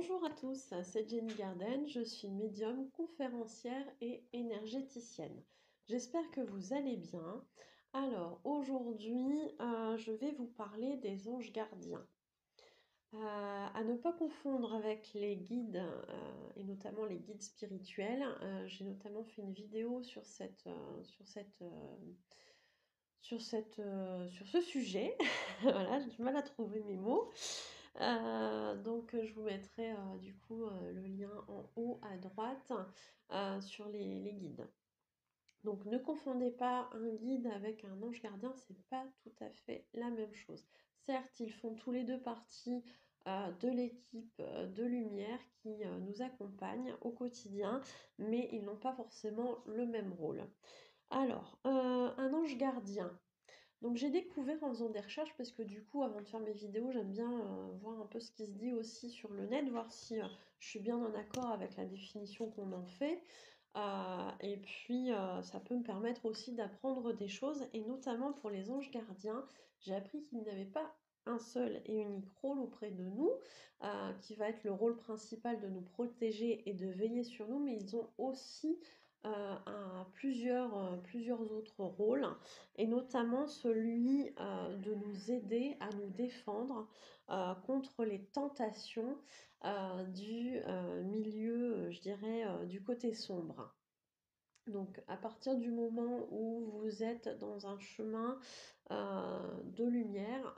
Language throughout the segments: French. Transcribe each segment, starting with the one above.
Bonjour à tous, c'est Jenny Garden, je suis médium, conférencière et énergéticienne. J'espère que vous allez bien. Alors aujourd'hui, je vais vous parler des anges gardiens. À ne pas confondre avec les guides, et notamment les guides spirituels. J'ai notamment fait une vidéo sur ce sujet. Voilà, j'ai du mal à trouver mes mots. Donc je vous mettrai du coup le lien en haut à droite sur les guides. Donc ne confondez pas un guide avec un ange gardien, c'est pas tout à fait la même chose. Certes, ils font tous les deux partie de l'équipe de lumière qui nous accompagne au quotidien, mais ils n'ont pas forcément le même rôle. Alors, un ange gardien. Donc j'ai découvert en faisant des recherches parce que du coup avant de faire mes vidéos j'aime bien voir un peu ce qui se dit aussi sur le net, voir si je suis bien en accord avec la définition qu'on en fait. Et puis ça peut me permettre aussi d'apprendre des choses et notamment pour les anges gardiens, j'ai appris qu'ils n'avaient pas un seul et unique rôle auprès de nous, qui va être le rôle principal de nous protéger et de veiller sur nous, mais ils ont aussi plusieurs autres rôles et notamment celui de nous aider à nous défendre contre les tentations du milieu, je dirais, du côté sombre. Donc à partir du moment où vous êtes dans un chemin de lumière,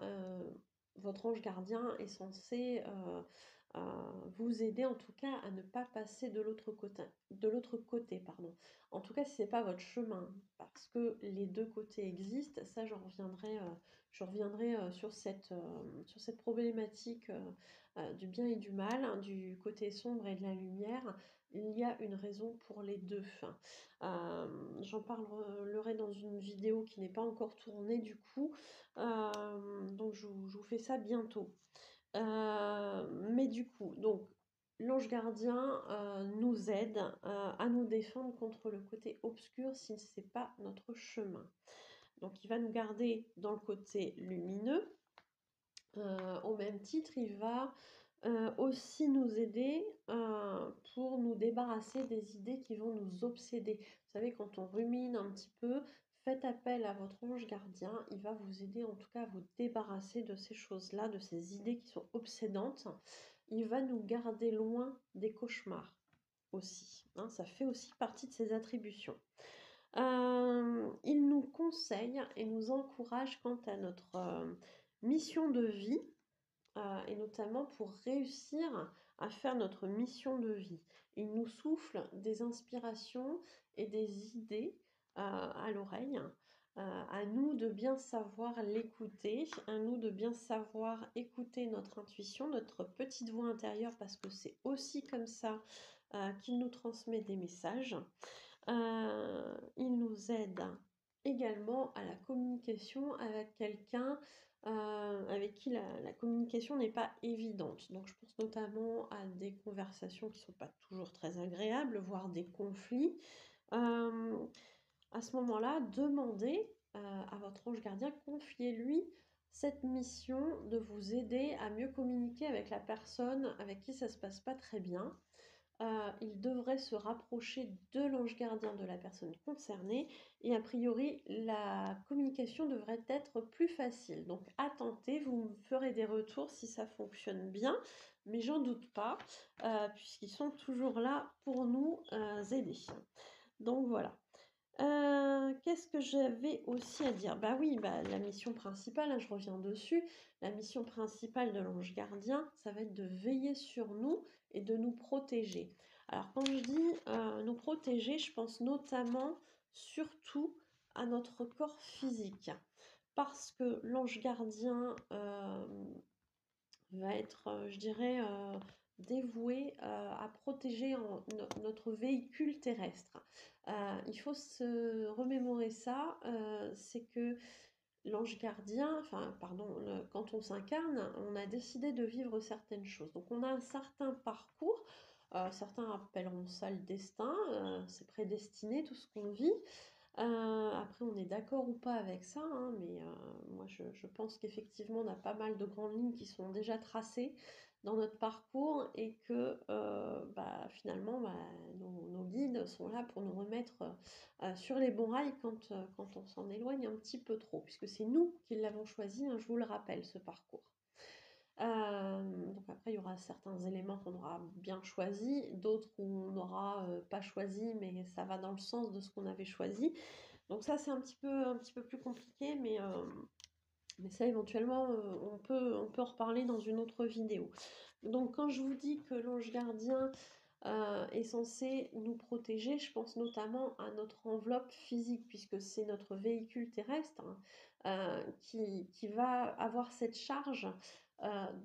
votre ange gardien est censé vous aider en tout cas à ne pas passer de l'autre côté, pardon. En tout cas, si ce n'est pas votre chemin, parce que les deux côtés existent, ça je reviendrai sur cette problématique du bien et du mal, hein, du côté sombre et de la lumière. Il y a une raison pour les deux. J'en parlerai dans une vidéo qui n'est pas encore tournée du coup, donc je vous fais ça bientôt. Mais du coup, donc l'ange gardien nous aide à nous défendre contre le côté obscur si ce n'est pas notre chemin. Donc il va nous garder dans le côté lumineux. Au même titre, il va aussi nous aider pour nous débarrasser des idées qui vont nous obséder. Vous savez, quand on rumine un petit peu, faites appel à votre ange gardien. Il va vous aider en tout cas à vous débarrasser de ces choses-là, de ces idées qui sont obsédantes. Il va nous garder loin des cauchemars aussi, hein, ça fait aussi partie de ses attributions. Il nous conseille et nous encourage quant à notre mission de vie, et notamment pour réussir à faire notre mission de vie. Il nous souffle des inspirations et des idées à l'oreille. À nous de bien savoir l'écouter, à nous de bien savoir écouter notre intuition, notre petite voix intérieure, parce que c'est aussi comme ça qu'il nous transmet des messages. Il nous aide également à la communication avec quelqu'un avec qui la communication n'est pas évidente. Donc je pense notamment à des conversations qui ne sont pas toujours très agréables, voire des conflits. À ce moment-là, demandez à votre ange gardien, confiez-lui cette mission de vous aider à mieux communiquer avec la personne avec qui ça ne se passe pas très bien. Il devrait se rapprocher de l'ange gardien de la personne concernée et a priori la communication devrait être plus facile. Donc à tenter, vous me ferez des retours si ça fonctionne bien, mais j'en doute pas, puisqu'ils sont toujours là pour nous aider. Donc voilà. Qu'est-ce que j'avais aussi à dire? Bah oui, la mission principale, hein, je reviens dessus. La mission principale de l'ange gardien, ça va être de veiller sur nous et de nous protéger. Alors quand je dis nous protéger, je pense notamment surtout à notre corps physique. Parce que l'ange gardien va être, je dirais, dévoué à protéger notre véhicule terrestre. Il faut se remémorer ça, c'est que l'ange gardien, enfin pardon, quand on s'incarne, on a décidé de vivre certaines choses. Donc on a un certain parcours, certains appelleront ça le destin, c'est prédestiné tout ce qu'on vit. Après, on est d'accord ou pas avec ça, hein, mais moi je pense qu'effectivement on a pas mal de grandes lignes qui sont déjà tracées. dans notre parcours et que finalement nos guides sont là pour nous remettre sur les bons rails quand on s'en éloigne un petit peu trop, puisque c'est nous qui l'avons choisi, hein, je vous le rappelle, ce parcours. Donc après, il y aura certains éléments qu'on aura bien choisis, d'autres où on n'aura pas choisi, mais ça va dans le sens de ce qu'on avait choisi. Donc ça, c'est un petit peu plus compliqué, mais ça, éventuellement, on peut en reparler dans une autre vidéo. Donc quand je vous dis que l'ange gardien est censé nous protéger, je pense notamment à notre enveloppe physique, puisque c'est notre véhicule terrestre, hein, qui va avoir cette charge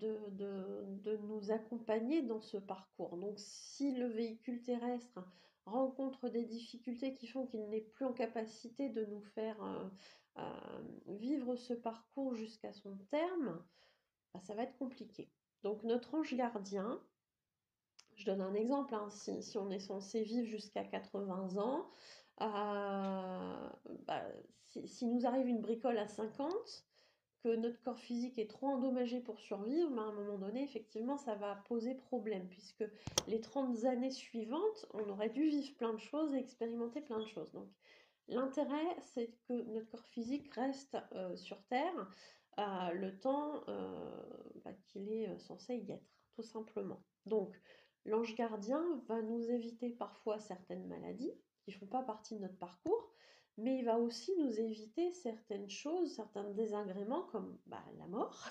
de nous accompagner dans ce parcours. Donc si le véhicule terrestre rencontre des difficultés qui font qu'il n'est plus en capacité de nous faire vivre ce parcours jusqu'à son terme, ça va être compliqué. Donc notre ange gardien, je donne un exemple, hein, si on est censé vivre jusqu'à 80 ans, euh, bah, si nous arrive une bricole à 50, que notre corps physique est trop endommagé pour survivre, à un moment donné, effectivement, ça va poser problème, puisque les 30 années suivantes, on aurait dû vivre plein de choses et expérimenter plein de choses. Donc, l'intérêt, c'est que notre corps physique reste sur Terre le temps qu'il est censé y être, tout simplement. Donc, l'ange gardien va nous éviter parfois certaines maladies qui ne font pas partie de notre parcours, mais il va aussi nous éviter certaines choses, certains désagréments comme la mort.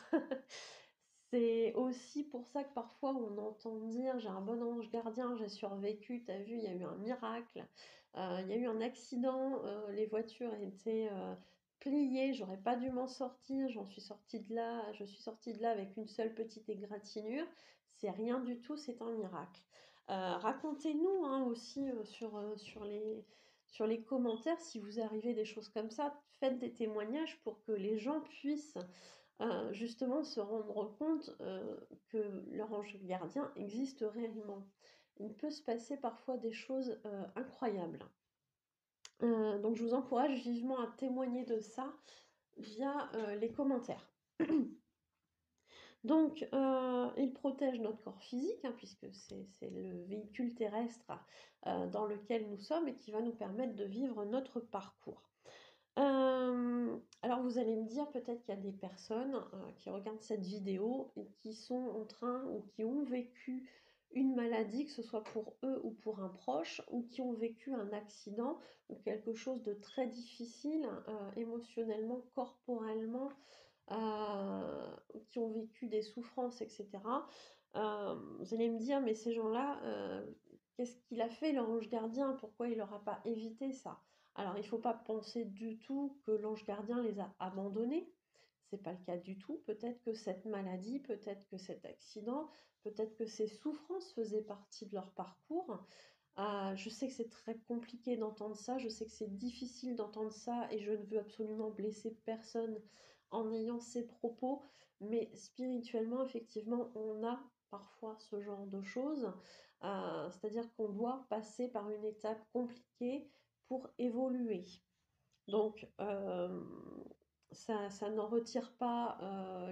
C'est aussi pour ça que parfois on entend dire j'ai un bon ange gardien, j'ai survécu, t'as vu, il y a eu un miracle, il y a eu un accident, les voitures étaient pliées, j'aurais pas dû m'en sortir, j'en suis sortie de là, je suis sortie de là avec une seule petite égratignure. C'est rien du tout, c'est un miracle. Racontez-nous hein, aussi sur les commentaires si vous arrivez des choses comme ça, faites des témoignages pour que les gens puissent justement se rendre compte que leur ange gardien existe réellement. Il peut se passer parfois des choses incroyables. Donc je vous encourage vivement à témoigner de ça via les commentaires. Donc il protège notre corps physique, hein, puisque c'est le véhicule terrestre dans lequel nous sommes et qui va nous permettre de vivre notre parcours. Alors vous allez me dire peut-être qu'il y a des personnes qui regardent cette vidéo et qui sont en train ou qui ont vécu une maladie, que ce soit pour eux ou pour un proche, ou qui ont vécu un accident ou quelque chose de très difficile émotionnellement, corporellement, qui ont vécu des souffrances, etc. Vous allez me dire, mais ces gens-là, qu'est-ce qu'il a fait leur ange gardien? Pourquoi il leur a pas évité ça? Alors, il ne faut pas penser du tout que l'ange gardien les a abandonnés. C'est pas le cas du tout. Peut-être que cette maladie, peut-être que cet accident, peut-être que ces souffrances faisaient partie de leur parcours. Je sais que c'est très compliqué d'entendre ça, je sais que c'est difficile d'entendre ça et je ne veux absolument blesser personne en ayant ces propos, mais spirituellement, effectivement, on a parfois ce genre de choses, c'est-à-dire qu'on doit passer par une étape compliquée pour évoluer. Donc, ça n'en retire pas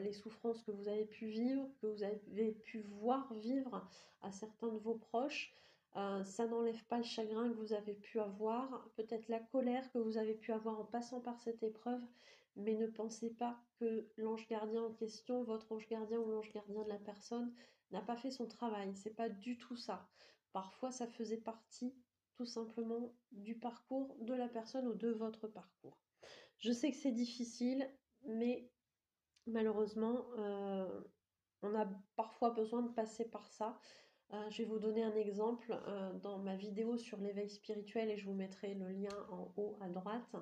les souffrances que vous avez pu vivre, que vous avez pu voir vivre à certains de vos proches. Ça n'enlève pas le chagrin que vous avez pu avoir, peut-être la colère que vous avez pu avoir en passant par cette épreuve, mais ne pensez pas que l'ange gardien en question, votre ange gardien ou l'ange gardien de la personne, n'a pas fait son travail. C'est pas du tout ça. Parfois, ça faisait partie tout simplement du parcours de la personne ou de votre parcours. Je sais que c'est difficile, mais malheureusement, on a parfois besoin de passer par ça. Je vais vous donner un exemple dans ma vidéo sur l'éveil spirituel et je vous mettrai le lien en haut à droite.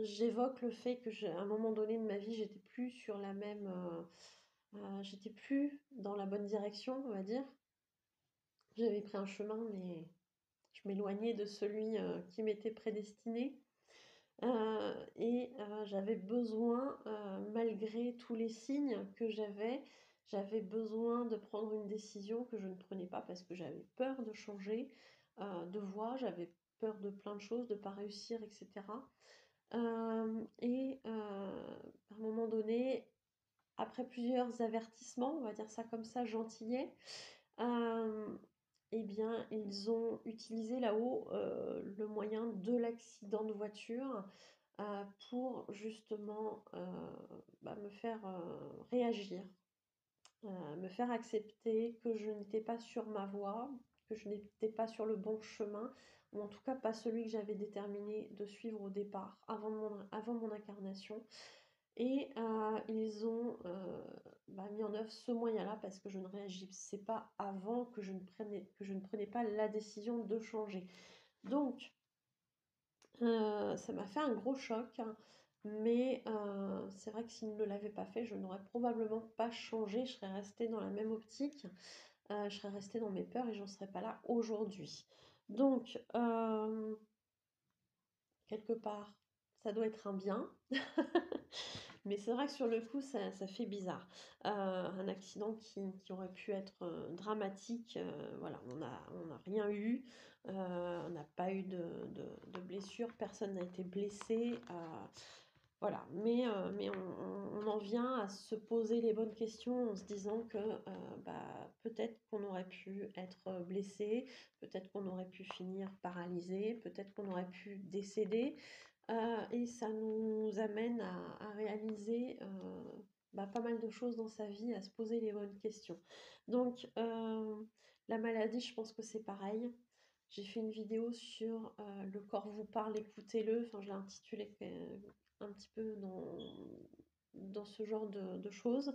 J'évoque le fait que à un moment donné de ma vie, j'étais plus sur la même, j'étais plus dans la bonne direction, on va dire. J'avais pris un chemin, mais je m'éloignais de celui qui m'était prédestiné. J'avais besoin, malgré tous les signes que j'avais besoin de prendre une décision que je ne prenais pas parce que j'avais peur de changer de voie, j'avais peur de plein de choses, de ne pas réussir, etc. À un moment donné, après plusieurs avertissements, on va dire ça comme ça, gentillets, eh bien, ils ont utilisé là-haut le moyen de l'accident de voiture pour justement me faire réagir, me faire accepter que je n'étais pas sur ma voie, que je n'étais pas sur le bon chemin, ou en tout cas pas celui que j'avais déterminé de suivre au départ, avant mon incarnation. Et ils ont mis en œuvre ce moyen-là parce que je ne réagissais pas avant, que je ne prenais pas la décision de changer. Donc, ça m'a fait un gros choc, hein, mais c'est vrai que s'ils ne l'avaient pas fait, je n'aurais probablement pas changé, je serais restée dans la même optique, je serais restée dans mes peurs et j'en serais pas là aujourd'hui. Donc, quelque part, ça doit être un bien. Mais c'est vrai que sur le coup, ça fait bizarre. Un accident qui aurait pu être dramatique, voilà, on n'a rien eu, on n'a pas eu de blessure, personne n'a été blessé, voilà. Mais on en vient à se poser les bonnes questions en se disant que peut-être qu'on aurait pu être blessé, peut-être qu'on aurait pu finir paralysé, peut-être qu'on aurait pu décéder. Et ça nous amène à réaliser pas mal de choses dans sa vie, à se poser les bonnes questions. Donc, la maladie, je pense que c'est pareil. J'ai fait une vidéo sur Le corps vous parle, écoutez-le. Enfin, je l'ai intitulé un petit peu dans ce genre de choses.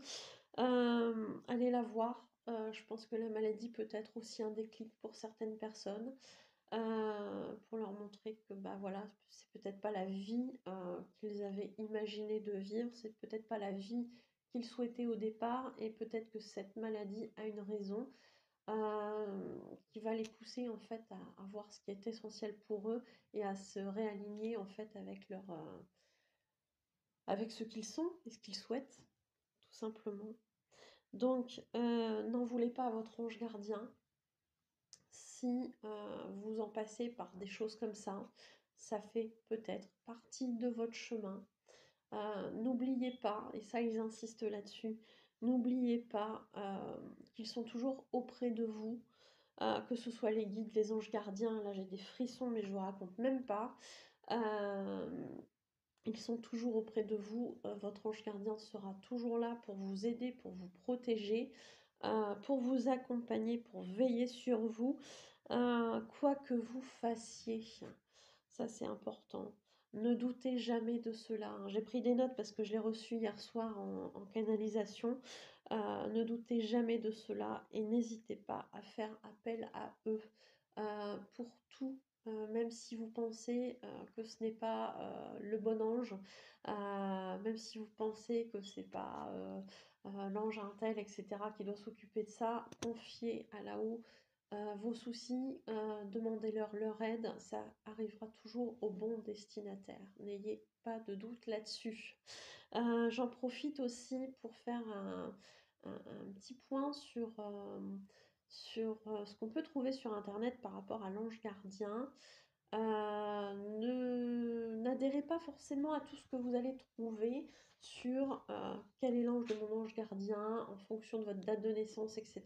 Allez la voir. Je pense que la maladie peut être aussi un déclic pour certaines personnes. Pour leur montrer que voilà, c'est peut-être pas la vie qu'ils avaient imaginé de vivre, c'est peut-être pas la vie qu'ils souhaitaient au départ, et peut-être que cette maladie a une raison qui va les pousser en fait à voir ce qui est essentiel pour eux et à se réaligner en fait avec ce qu'ils sont et ce qu'ils souhaitent, tout simplement. Donc, n'en voulez pas à votre ange gardien. Si vous en passez par des choses comme ça fait peut-être partie de votre chemin. N'oubliez pas, et ça ils insistent là-dessus, n'oubliez pas qu'ils sont toujours auprès de vous, que ce soit les guides, les anges gardiens, là j'ai des frissons mais je vous raconte même pas. Ils sont toujours auprès de vous, votre ange gardien sera toujours là pour vous aider, pour vous protéger, pour vous accompagner, pour veiller sur vous, quoi que vous fassiez. Ça, c'est important. Ne doutez jamais de cela, hein. J'ai pris des notes parce que je l'ai reçu hier soir en canalisation. Ne doutez jamais de cela et n'hésitez pas à faire appel à eux pour tout. Même si vous pensez que ce n'est pas le bon ange, même si vous pensez que c'est pas l'ange un tel, etc., qui doit s'occuper de ça, confiez à là-haut vos soucis, demandez-leur leur aide, ça arrivera toujours au bon destinataire. N'ayez pas de doute là-dessus. J'en profite aussi pour faire un petit point sur ce qu'on peut trouver sur Internet par rapport à l'ange gardien. N'adhérez pas forcément à tout ce que vous allez trouver sur quel est l'ange de mon ange gardien en fonction de votre date de naissance, etc.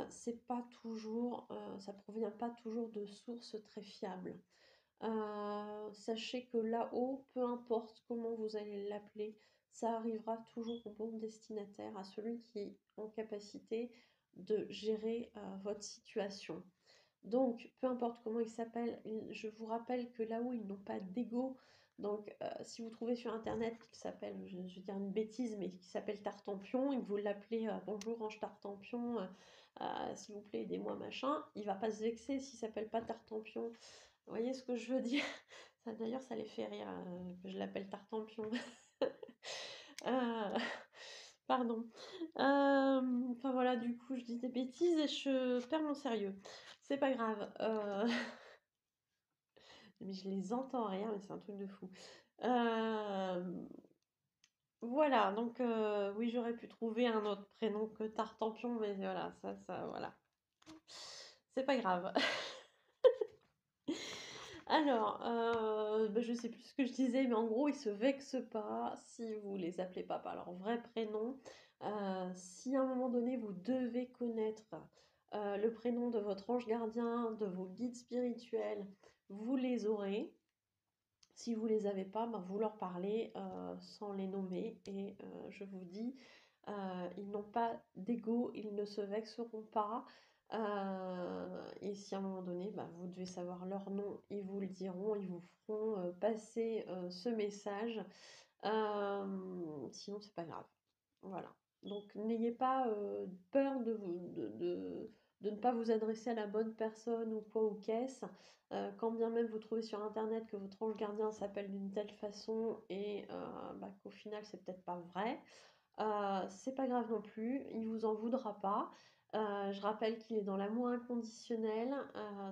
C'est pas toujours, ça provient pas toujours de sources très fiables. Sachez que là-haut, peu importe comment vous allez l'appeler, ça arrivera toujours au bon destinataire, à celui qui est en capacité de gérer votre situation. Donc, peu importe comment il s'appelle, je vous rappelle que là-haut, ils n'ont pas d'ego. Donc, si vous trouvez sur Internet qu'il s'appelle, je vais dire une bêtise, mais qui s'appelle Tartampion, et que vous l'appelez Bonjour Ange Tartampion, s'il vous plaît, aidez-moi, machin, il va pas se vexer s'il s'appelle pas Tartampion. Vous voyez ce que je veux dire? Ça, d'ailleurs, ça les fait rire que je l'appelle Tartampion. Euh, Pardon. Enfin voilà, du coup, je dis des bêtises et je perds mon sérieux. C'est pas grave. Mais je les entends rire, mais c'est un truc de fou. Voilà, donc oui, j'aurais pu trouver un autre prénom que Tartampion, mais voilà, voilà. C'est pas grave. Alors, bah, je sais plus ce que je disais, mais en gros, ils se vexent pas si vous les appelez pas par leur vrai prénom. Si à un moment donné, vous devez connaître, le prénom de votre ange gardien, de vos guides spirituels, vous les aurez. Si vous les avez pas, ben, vous leur parlez, sans les nommer et je vous dis, ils n'ont pas d'ego, ils ne se vexeront pas, et si à un moment donné, bah, vous devez savoir leur nom, ils vous le diront, ils vous feront, passer, ce message, sinon c'est pas grave. Voilà. Donc n'ayez pas, peur de ne pas vous adresser à la bonne personne ou quoi ou qu'est-ce. Quand bien même vous trouvez sur internet que votre ange gardien s'appelle d'une telle façon et bah, qu'au final c'est peut-être pas vrai, c'est pas grave non plus, il vous en voudra pas. Je rappelle qu'il est dans l'amour inconditionnel,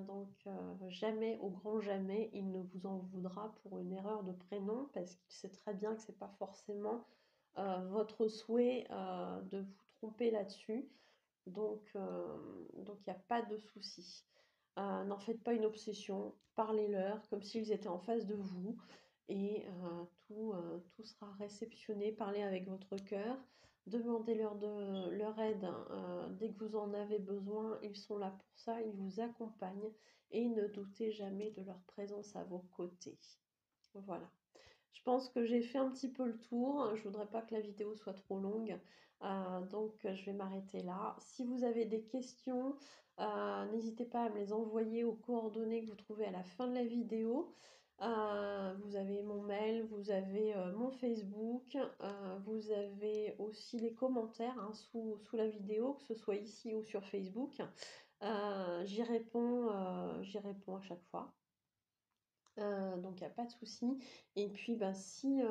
donc jamais, au grand jamais, il ne vous en voudra pour une erreur de prénom parce qu'il sait très bien que c'est pas forcément votre souhait de vous tromper là-dessus. Donc il n'y a pas de souci. N'en faites pas une obsession, parlez-leur comme s'ils étaient en face de vous et tout sera réceptionné. Parlez avec votre cœur, demandez-leur leur aide dès que vous en avez besoin. Ils sont là pour ça, ils vous accompagnent et ne doutez jamais de leur présence à vos côtés. Voilà. Je pense que j'ai fait un petit peu le tour. Je voudrais pas que la vidéo soit trop longue. Donc je vais m'arrêter là. Si vous avez des questions, n'hésitez pas à me les envoyer aux coordonnées que vous trouvez à la fin de la vidéo. Vous avez mon mail, vous avez mon Facebook, vous avez aussi les commentaires hein, sous la vidéo, que ce soit ici ou sur Facebook. J'y réponds à chaque fois. Donc il n'y a pas de souci. Et puis bah, si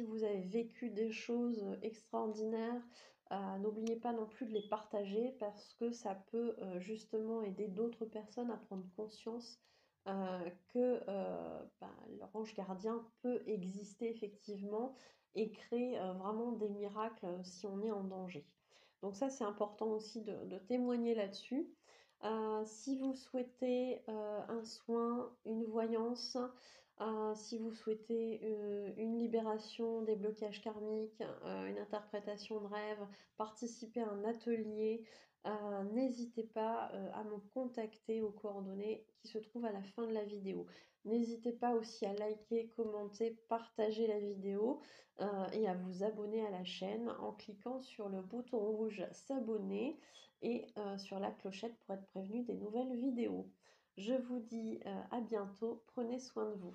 vous avez vécu des choses extraordinaires, n'oubliez pas non plus de les partager parce que ça peut justement aider d'autres personnes à prendre conscience que bah, leur ange gardien peut exister effectivement et créer vraiment des miracles si on est en danger. Donc ça c'est important aussi de témoigner là-dessus. Si vous souhaitez un soin, une voyance, si vous souhaitez une libération des blocages karmiques, une interprétation de rêve, participer à un atelier, n'hésitez pas à me contacter aux coordonnées qui se trouvent à la fin de la vidéo. N'hésitez pas aussi à liker, commenter, partager la vidéo et à vous abonner à la chaîne en cliquant sur le bouton rouge s'abonner et sur la clochette pour être prévenu des nouvelles vidéos. Je vous dis à bientôt, prenez soin de vous.